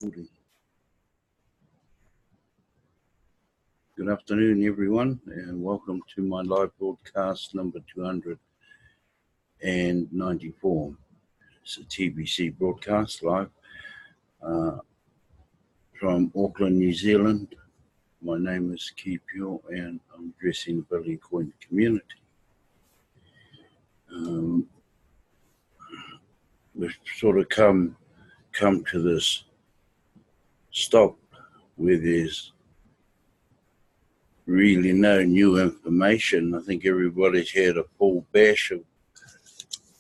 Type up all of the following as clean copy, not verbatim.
Good afternoon, everyone, and welcome to my live broadcast number 294. It's a TBC broadcast live from Auckland, New Zealand. My name is Ki Pio, and I'm addressing the Billy Coin community. We've sort of come to this stop where there's really no new information. I think everybody's had a full bash of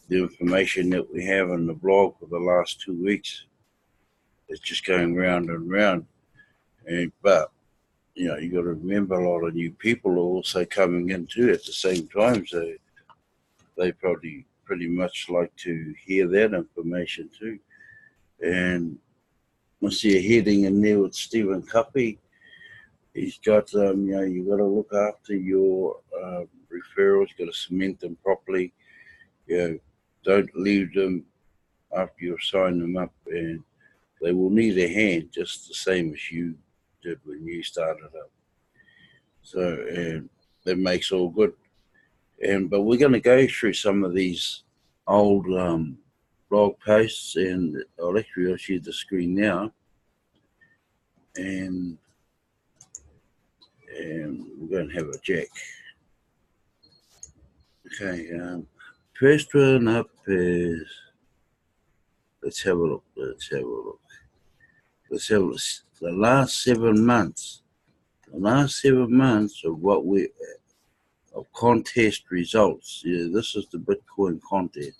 the information that we have on the blog for the last 2 weeks. It's just going round and round. But you got to remember a lot of new people are also coming in too at the same time. So they probably pretty much like to hear that information too. And I see a heading in there with Stephen Cuppy. He's got, you got to look after your referrals. You got to cement them properly. Don't leave them after you sign them up, and they will need a hand just the same as you did when you started up. So, and that makes all good. But we're going to go through some of these old blog posts, and I'll share the screen now, and we're going to have a jack. Okay, first one up is, let's have a look. The last 7 months. The last 7 months of of contest results. Yeah, this is the Bitcoin contest,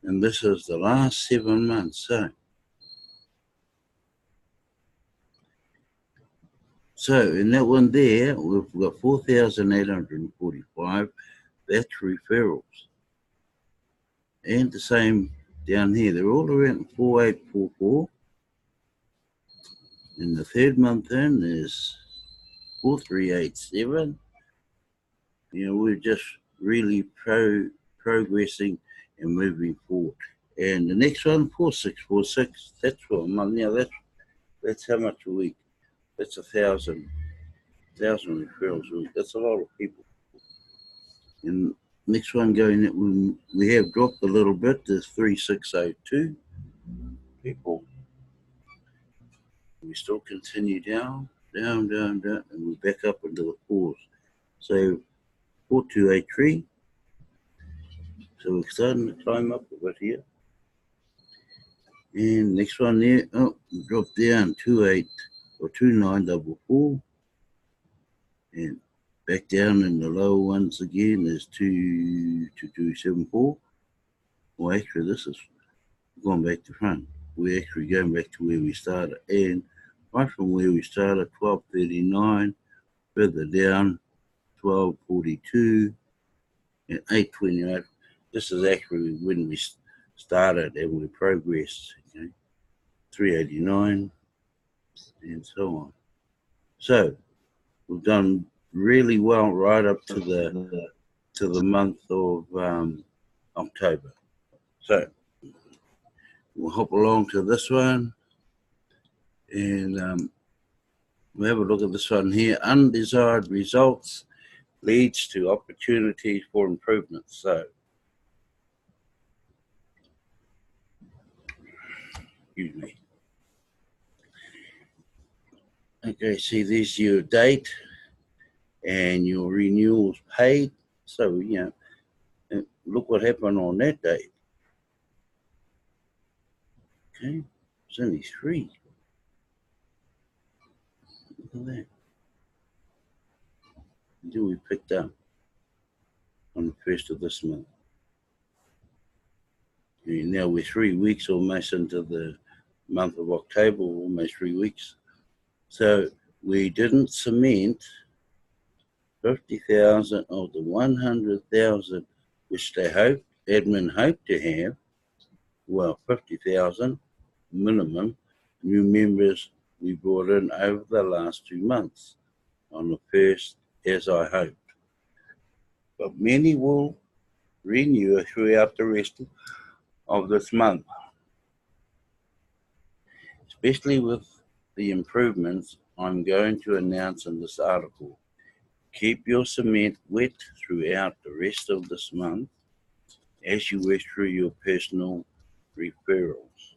and this is the last 7 months. So in that one there, we've got 4,845. That's referrals, and the same down here. They're all around 4,844. In the third month in, there's 4,387. We're just really progressing and moving forward. And the next one, 4,646. That's for a month. Now that's how much a week? That's 1,000 referrals a week. That's a lot of people. And next one going that we have dropped a little bit. There's 3,602 people. We still continue down, and we're back up into the fours. So 4,283. So we're starting to climb up a bit here. And next one there, drop down 2,944. And back down in the lower ones again, there's 2,274. Well, actually, this is going back to front. We're actually going back to where we started. And right from where we started, 1,239, further down, 1,242, and 828. This is actually when we started and we progressed. 389, and so on. So we've done really well right up to the month of October. So we'll hop along to this one, and we'll have a look at this one here. Undesired results leads to opportunities for improvement. So, excuse me. Okay, see, there's your date and your renewals paid. So, look what happened on that date. Okay, it's only 3. Look at that. Until we picked up on the 1st of this month. And now we're 3 weeks almost into the month of October, almost 3 weeks. So we didn't cement 50,000 of the 100,000, which admin hoped to have. Well, 50,000 minimum new members we brought in over the last 2 months on the 1st, as I hoped. But many will renew throughout the rest of this month. especially with the improvements I'm going to announce in this article. Keep your cement wet throughout the rest of this month as you work through your personal referrals.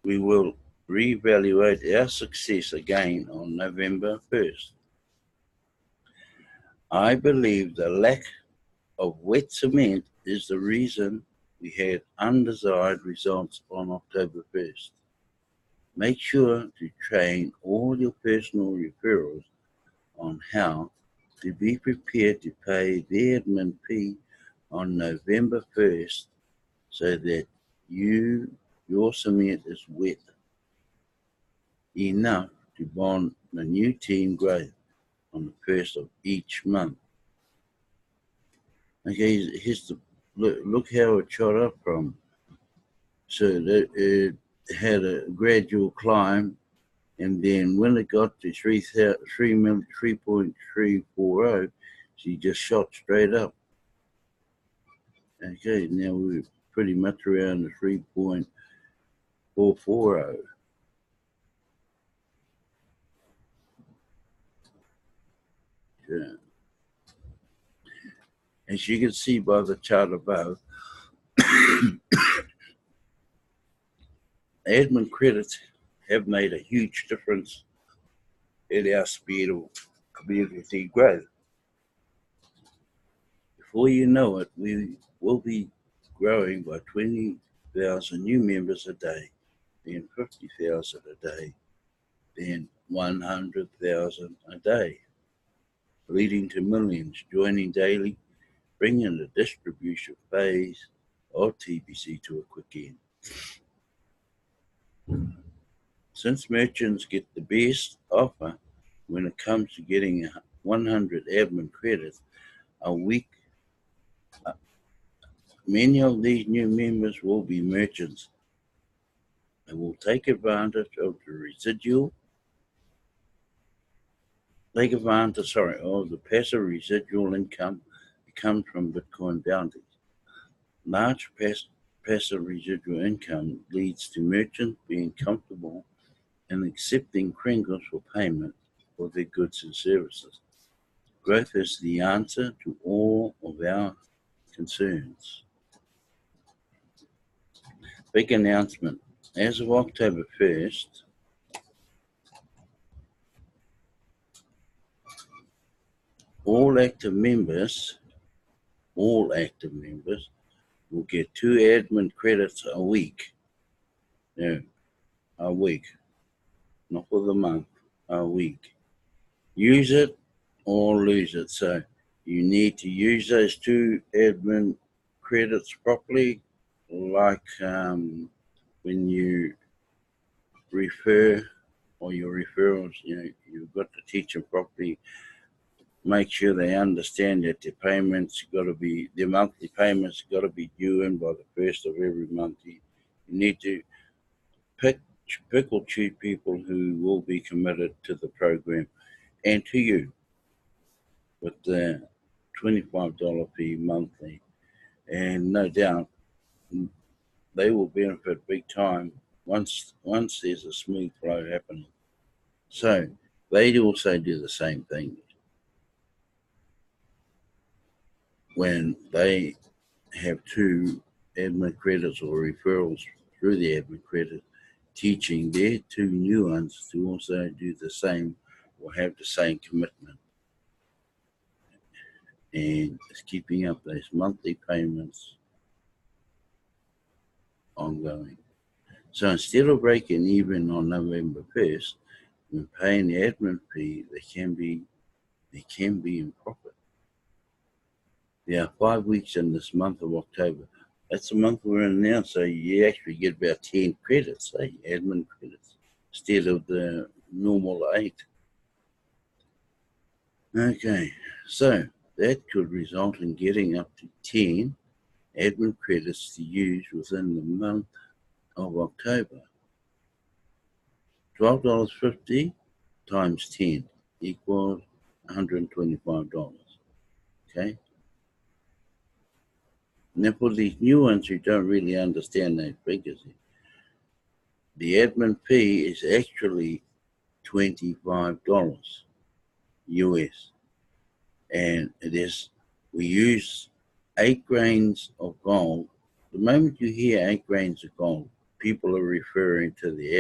We will reevaluate our success again on November 1st. I believe the lack of wet cement is the reason we had undesired results on October 1st. Make sure to train all your personal referrals on how to be prepared to pay the admin fee on November 1st so that your cement is wet enough to bond the new team growth on the 1st of each month. Okay, here's the look how it shot up from. So that it had a gradual climb, and then when it got to 3.340, she just shot straight up. Okay, now we're pretty much around the 3.440. Yeah. As you can see by the chart above, admin credits have made a huge difference in our speed of community growth. Before you know it, we will be growing by 20,000 new members a day, then 50,000 a day, then 100,000 a day, leading to millions joining daily, bringing the distribution phase of TBC to a quick end. Since merchants get the best offer when it comes to getting 100 admin credits a week, many of these new members will be merchants and will take advantage of the of the passive residual income that comes from Bitcoin bounties. Large passive residual income leads to merchants being comfortable and accepting Kringles for payment for their goods and services. Growth is the answer to all of our concerns. Big announcement. As of October 1st, all active members will get 2 admin credits a week. No, a week. Not for the month, a week. Use it or lose it. So you need to use those 2 admin credits properly, like when you refer or your referrals, you've got to teach them properly. Make sure they understand that their monthly payments got to be due in by the 1st of every month. You need to pick or choose people who will be committed to the program and to you with the $25 fee monthly. And no doubt they will benefit big time once there's a smooth flow happening. So they also do the same thing. When they have 2 admin credits or referrals through the admin credit, teaching their 2 new ones to also do the same or have the same commitment. And it's keeping up those monthly payments ongoing. So instead of breaking even on November 1st, when paying the admin fee, they can be in profit. There are 5 weeks in this month of October. That's the month we're in now, so you actually get about 10 credits, admin credits, instead of the normal 8. Okay, so that could result in getting up to 10 admin credits to use within the month of October. $12.50 times 10 equals $125. Okay. Now for these new ones who don't really understand those figures, the admin fee is actually $25 US. And it is, we use 8 grains of gold. The moment you hear 8 grains of gold, people are referring to the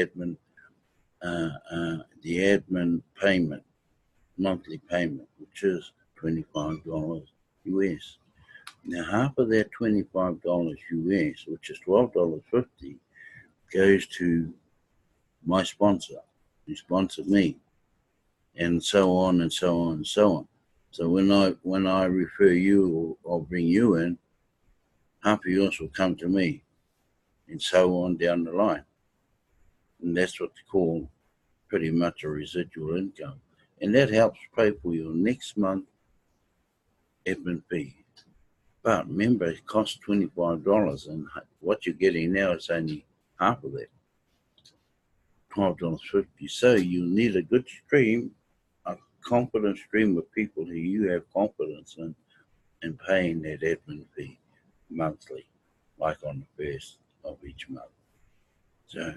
admin payment, monthly payment, which is $25 US. Now, half of that $25 US, which is $12.50, goes to my sponsor, who sponsored me, and so on and so on and so on. So when I refer you or bring you in, half of yours will come to me, and so on down the line. And that's what they call pretty much a residual income. And that helps pay for your next month admin fee. But remember, it costs $25, and what you're getting now is only half of that, $12.50. So you need a good stream, a confident stream of people who you have confidence in paying that admin fee monthly, like on the first of each month. So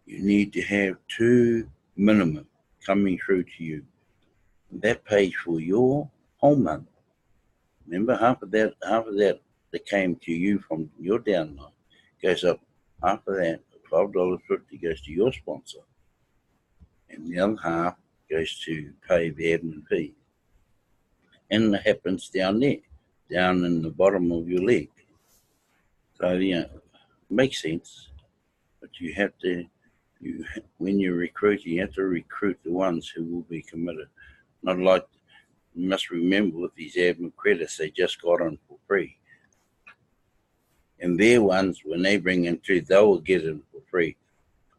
you need to have 2 minimum coming through to you. That pays for your whole month. Remember, half of that that came to you from your downline goes up. Half of that, $12.50, goes to your sponsor, and the other half goes to pay the admin fee. And it happens down there, down in the bottom of your leg. So it makes sense, but you have to. When you recruit, you have to recruit the ones who will be committed. Not like, you must remember with these admin credits, they just got on for free. And their ones, when they bring in through, they will get it for free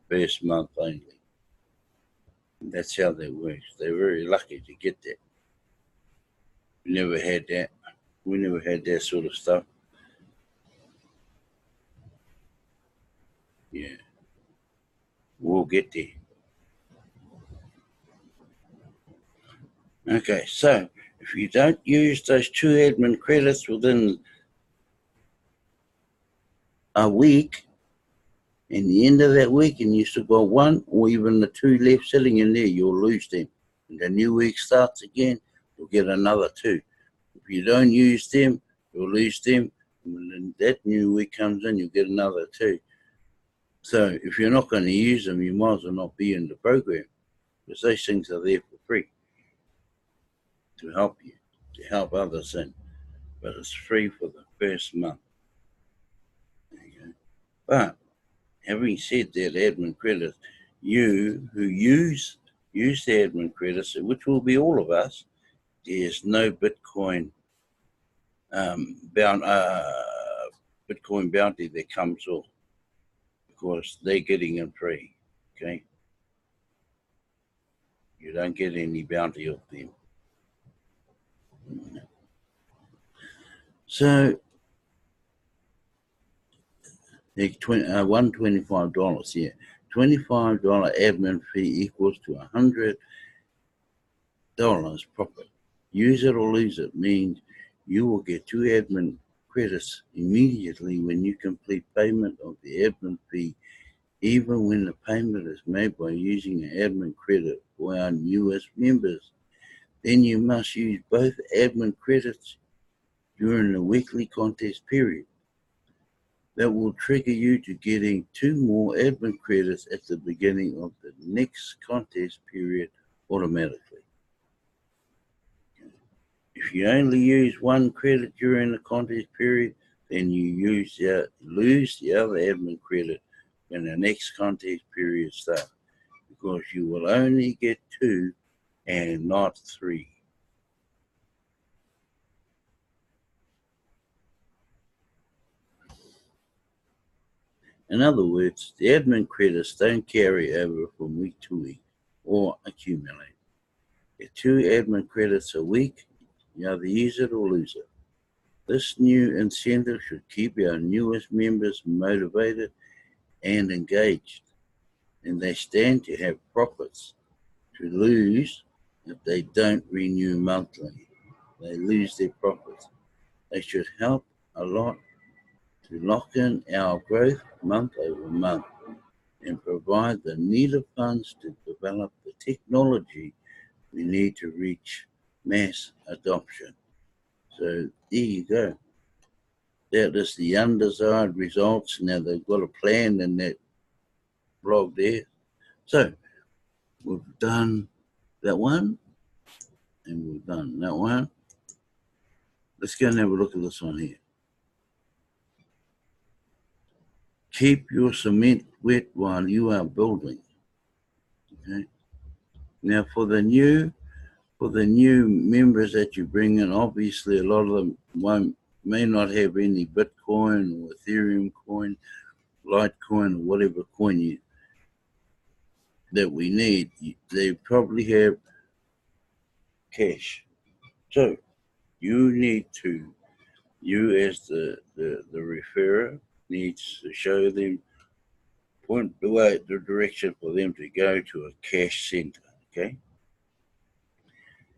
first month only. And that's how that works. They're very lucky to get that. We never had that. We never had that sort of stuff. Yeah. We'll get there. Okay, so if you don't use those 2 admin credits within a week, and the end of that week, and you still got 1 or even the 2 left sitting in there, you'll lose them. And the new week starts again, you'll get another 2. If you don't use them, you'll lose them. And when that new week comes in, you'll get another 2. So if you're not going to use them, you might as well not be in the program, because those things are there for free to help you, to help others in. But it's free for the first month. Okay. But having said that, admin credits, you who use the admin credits, which will be all of us, there's no Bitcoin Bitcoin bounty that comes off, because they're getting it free. Okay, you don't get any bounty off them. So $125, yeah. $25 admin fee equals to $100 profit. Use it or lose it means you will get 2 admin credits immediately when you complete payment of the admin fee, even when the payment is made by using an admin credit for our newest members. Then you must use both admin credits during the weekly contest period. That will trigger you to getting 2 more admin credits at the beginning of the next contest period automatically. If you only use 1 credit during the contest period, then you lose the other admin credit when the next contest period starts, because you will only get 2 and not 3. In other words, the admin credits don't carry over from week to week or accumulate. Get 2 admin credits a week, you either use it or lose it. This new incentive should keep our newest members motivated and engaged, and they stand to have profits to lose if they don't renew monthly. They lose their profits. They should help a lot to lock in our growth month over month and provide the needed funds to develop the technology we need to reach mass adoption. So there you go. That is the undesired results. Now they've got a plan in that blog there. So we've done that one, and we've done that one. Let's go and have a look at this one here. Keep your cement wet while you are building. Okay. Now for the new members that you bring in, obviously a lot of them may not have any Bitcoin or Ethereum coin, Litecoin, or whatever coin that we need. They probably have cash. So you as the referrer needs to show them, point the direction for them to go to a cash center. Okay.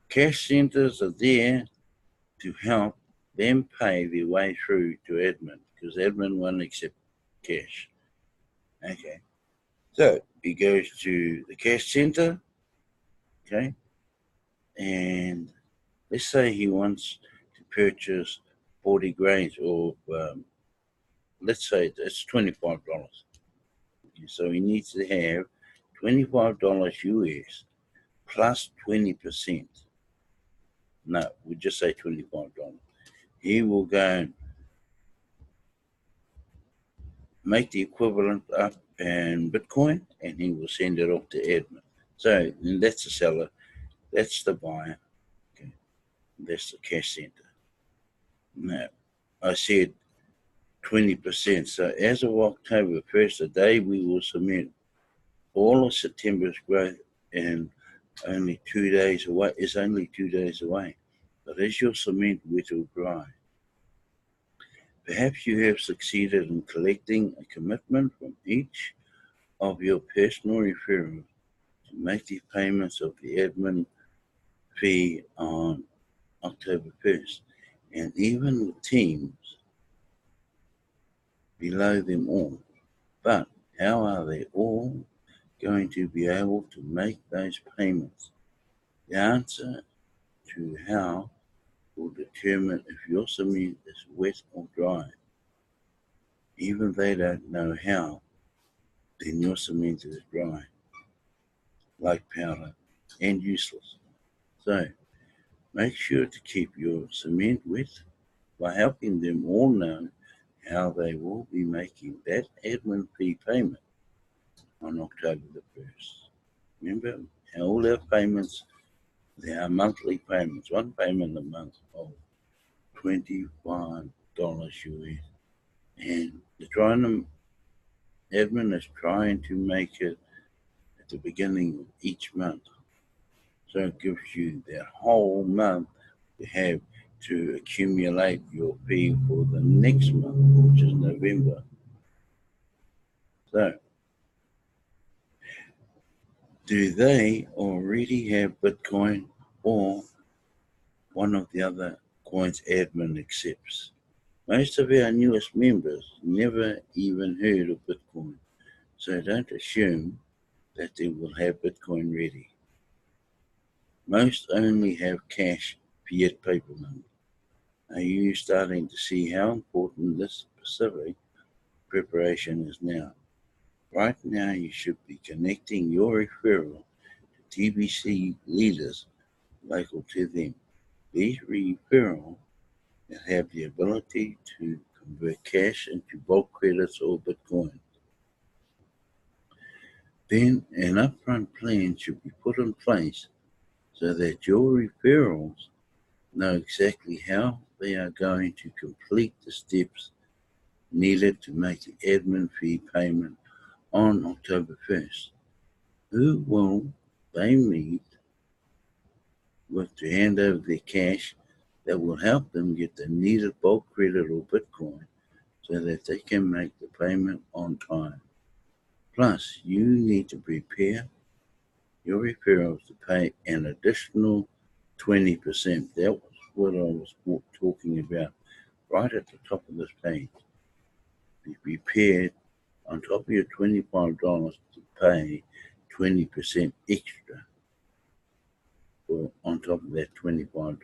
Cash centers are there to help them pay their way through to admin, because admin won't accept cash. Okay. So he goes to the cash center, okay, and let's say he wants to purchase 40 grains of, let's say it's $25. So he needs to have $25 US plus 20%. No, we just say $25. He will go and make the equivalent up in Bitcoin, and he will send it off to admin. So that's the seller, that's the buyer, okay, that's the cash center. Now, I said 20%. So as of October 1st, the day we will submit all of September's growth, and only 2 days away. It's only 2 days away. But is your cement wet or dry? Perhaps you have succeeded in collecting a commitment from each of your personal referrals to make the payments of the admin fee on October 1st, and even with teams below them all. But how are they all going to be able to make those payments? The answer to how will determine if your cement is wet or dry. Even if they don't know how, then your cement is dry, like powder, and useless. So make sure to keep your cement wet by helping them all know how they will be making that admin fee payment on October the 1st. Remember, all our payments, they are monthly payments, one payment a month of $25 US. And admin is trying to make it at the beginning of each month. So it gives you that whole month to have to accumulate your fee for the next month, which is November. So, do they already have Bitcoin or one of the other coins admin accepts? Most of our newest members never even heard of Bitcoin, so don't assume that they will have Bitcoin ready. Most only have cash, fiat paper money. Are you starting to see how important this specific preparation is now? Right now, you should be connecting your referral to TBC leaders local to them. These referrals that have the ability to convert cash into bulk credits or Bitcoin. Then an upfront plan should be put in place so that your referrals know exactly how they are going to complete the steps needed to make the admin fee payment on October 1st. Who will they meet with to hand over their cash that will help them get the needed bulk credit or Bitcoin so that they can make the payment on time? Plus, you need to prepare your referrals to pay an additional 20%. That was what I was talking about right at the top of this page. be prepared on top of your $25 to pay 20% extra for on top of that $25.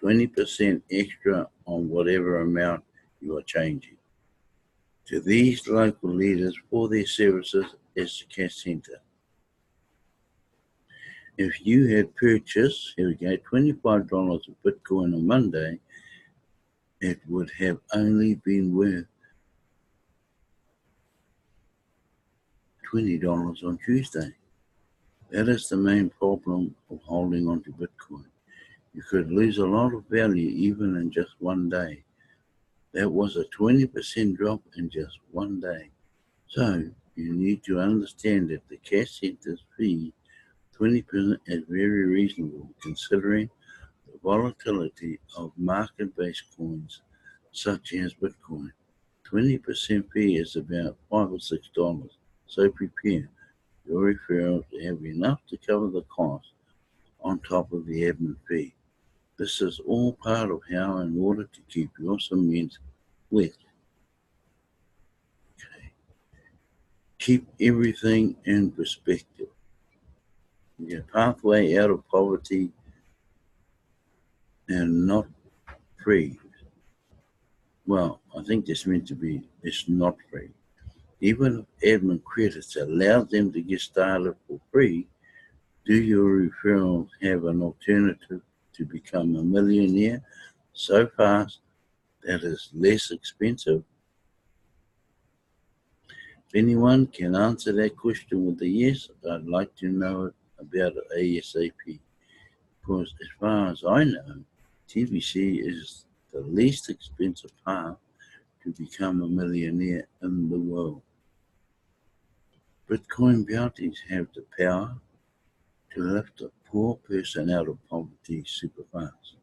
20% extra on whatever amount you are changing. To these local leaders for their services as the cash center. If you had purchased, here we go, $25 of Bitcoin on Monday, it would have only been worth $20 on Tuesday. That is the main problem of holding on to Bitcoin. You could lose a lot of value even in just one day. That was a 20% drop in just one day. So you need to understand that the cash center's fee, 20%, is very reasonable considering the volatility of market-based coins such as Bitcoin. 20% fee is about $5 or $6. So prepare your referrals to have enough to cover the cost on top of the admin fee. This is all part of how, in order to keep your cement wet, okay, keep everything in perspective. Your pathway out of poverty and not free. Well, I think this meant to be, it's not free. Even if admin credits allow them to get started for free, do your referrals have an alternative to become a millionaire so fast that is less expensive? If anyone can answer that question with a yes, I'd like to know about it ASAP. Because as far as I know, TBC is the least expensive path to become a millionaire in the world. Bitcoin bounties have the power to lift a poor person out of poverty super fast.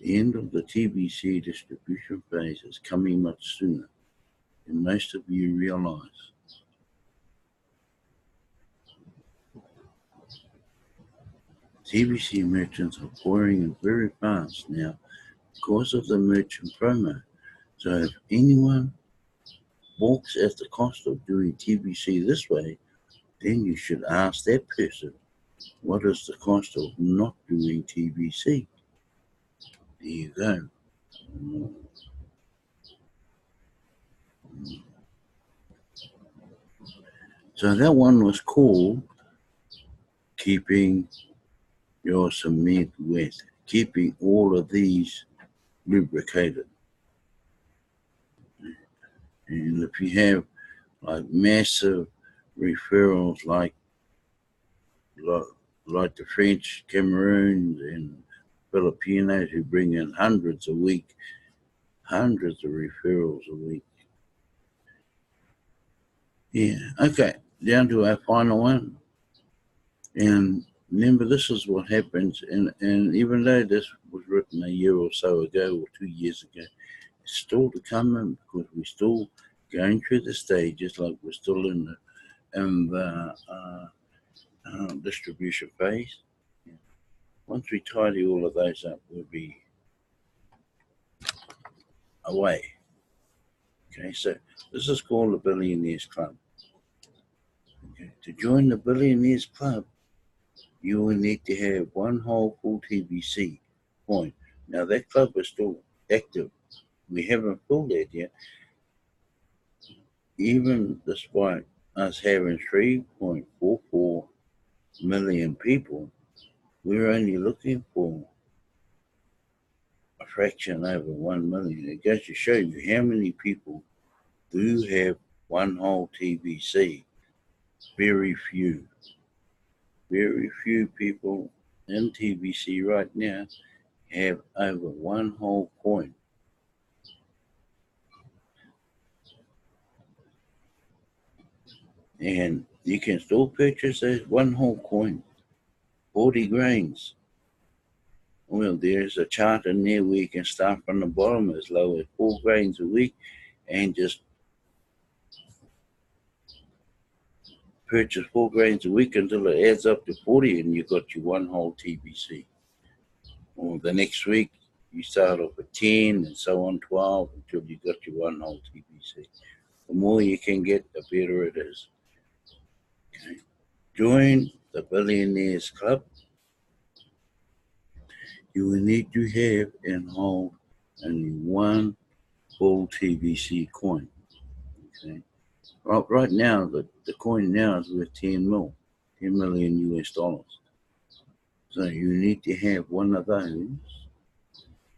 The end of the TBC distribution phase is coming much sooner than most of you realize. TBC merchants are pouring in very fast now because of the merchant promo. So if anyone balks at the cost of doing TBC this way, then you should ask that person, what is the cost of not doing TBC? There you go. So that one was called keeping your cement wet, keeping all of these lubricated. And if you have like massive referrals like the French, Cameroons, and Filipinos who bring in hundreds of referrals a week. Yeah, okay, down to our final one. And remember, this is what happens, and even though this was written a year or so ago, or 2 years ago, it's still to come in because we're still going through the stages, like we're still in the distribution phase. Yeah. Once we tidy all of those up, we'll be away. Okay, so this is called the Billionaires Club. Okay. To join the Billionaires Club, you will need to have one whole full TBC point. Now that club is still active. We haven't filled that yet. Even despite us having 3.44 million people, we're only looking for a fraction over 1 million. It goes to show you how many people do have one whole TBC. Very few. Very few people in TBC right now have over one whole coin. And you can still purchase those one whole coin, 40 grains. Well, there's a chart in there where you can start from the bottom as low as 4 grains a week and just purchase 4 grains a week until it adds up to 40 and you got your one whole TBC. Or the next week, You start off at 10 and so on, 12 until you got your one whole TBC. The more you can get, the better it is. Okay. Join the Billionaires Club. You will need to have and hold only one full TBC coin. Okay. Right now, the coin now is worth 10 million US dollars. So you need to have one of those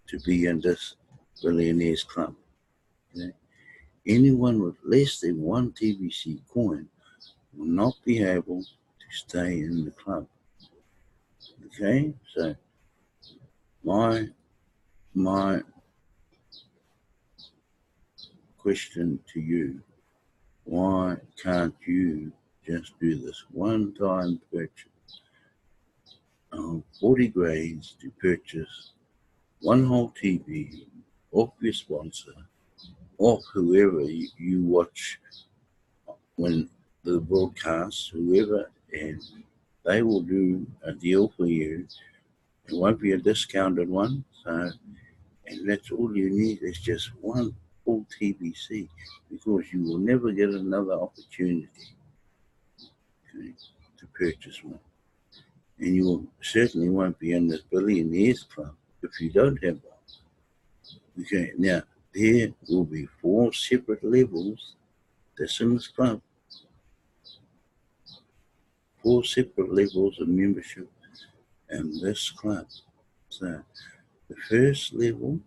to be in this Billionaires Club. Okay. Anyone with less than one TBC coin will not be able to stay in the club. Okay, so my question to you, why can't you just do this one-time purchase of 40 grains to purchase one whole TV off your sponsor, off whoever you watch when the broadcast, whoever, and they will do a deal for you. It won't be a discounted one, so, and that's all you need is just one full TBC, because you will never get another opportunity, okay, to purchase one. And you certainly won't be in this Billionaires Club if you don't have one. Okay, now there will be 4 separate levels that's in this club. 4 separate levels of membership in this club. So the first level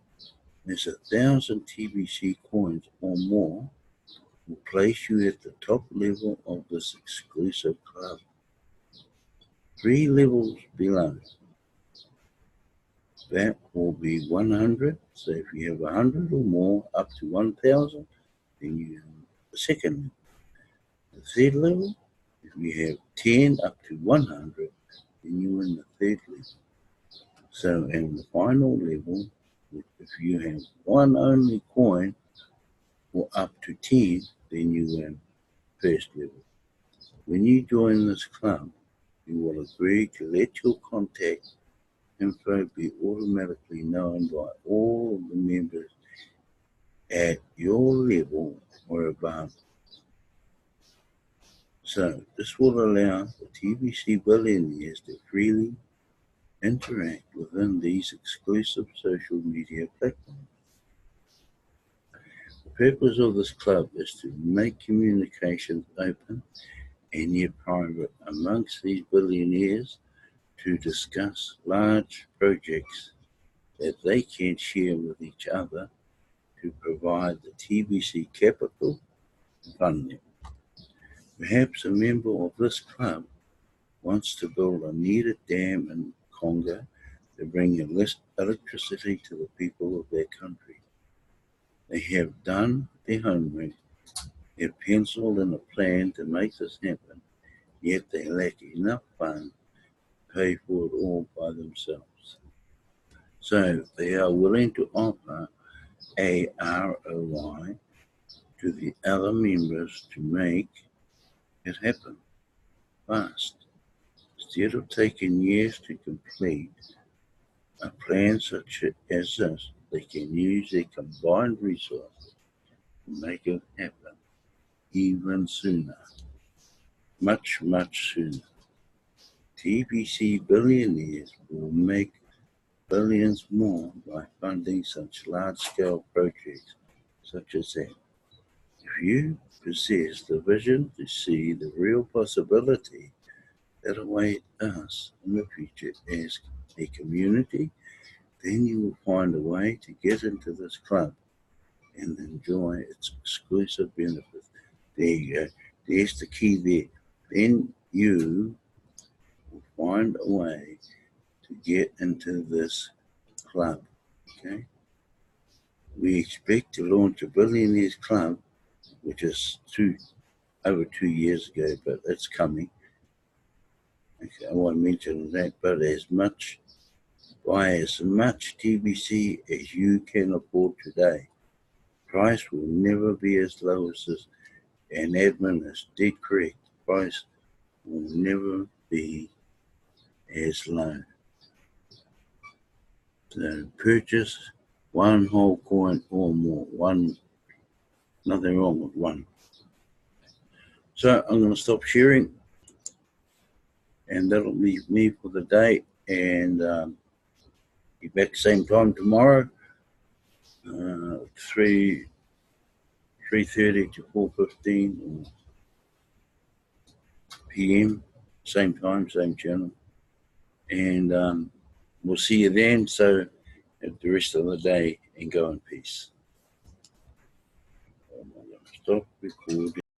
is 1,000 TBC coins or more will place you at the top level of this exclusive club. 3 levels below, that will be 100. So if you have 100 or more up to 1,000, then you have the second level. The third level, if you have 10 up to 100, then you're in the third level. So in the final level, if you have one only coin or up to 10, then you in first level. When you join this club, you will agree to let your contact info be automatically known by all of the members at your level or above. So this will allow the TBC billionaires to freely interact within these exclusive social media platforms. The purpose of this club is to make communications open and yet private amongst these billionaires to discuss large projects that they can share with each other to provide the TBC capital funding. Perhaps a member of this club wants to build a needed dam in Congo to bring electricity to the people of their country. They have done their homework, have penciled in a plan to make this happen, yet they lack enough funds to pay for it all by themselves. So they are willing to offer a ROI to the other members to make it happen fast. Instead of taking years to complete a plan such as this, they can use their combined resources to make it happen even sooner. Much, much sooner. TBC billionaires will make billions more by funding such large-scale projects such as that. If you possess the vision to see the real possibility that await us in the future as a community, then you will find a way to get into this club and enjoy its exclusive benefits. There you go. There's the key there. Then you will find a way to get into this club. Okay? We expect to launch a Billionaires Club, which is over 2 years ago, but it's coming. Okay, I won't mention that, but buy as much TBC as you can afford today. Price will never be as low as this, and admin is dead correct. Price will never be as low. Purchase one whole coin or more. Nothing wrong with one. So I'm going to stop sharing, and that'll leave me for the day. And be back same time tomorrow, 3:30 to 4:15 p.m. Same time, same channel, and we'll see you then. So have the rest of the day and go in peace. I'm going to stop recording.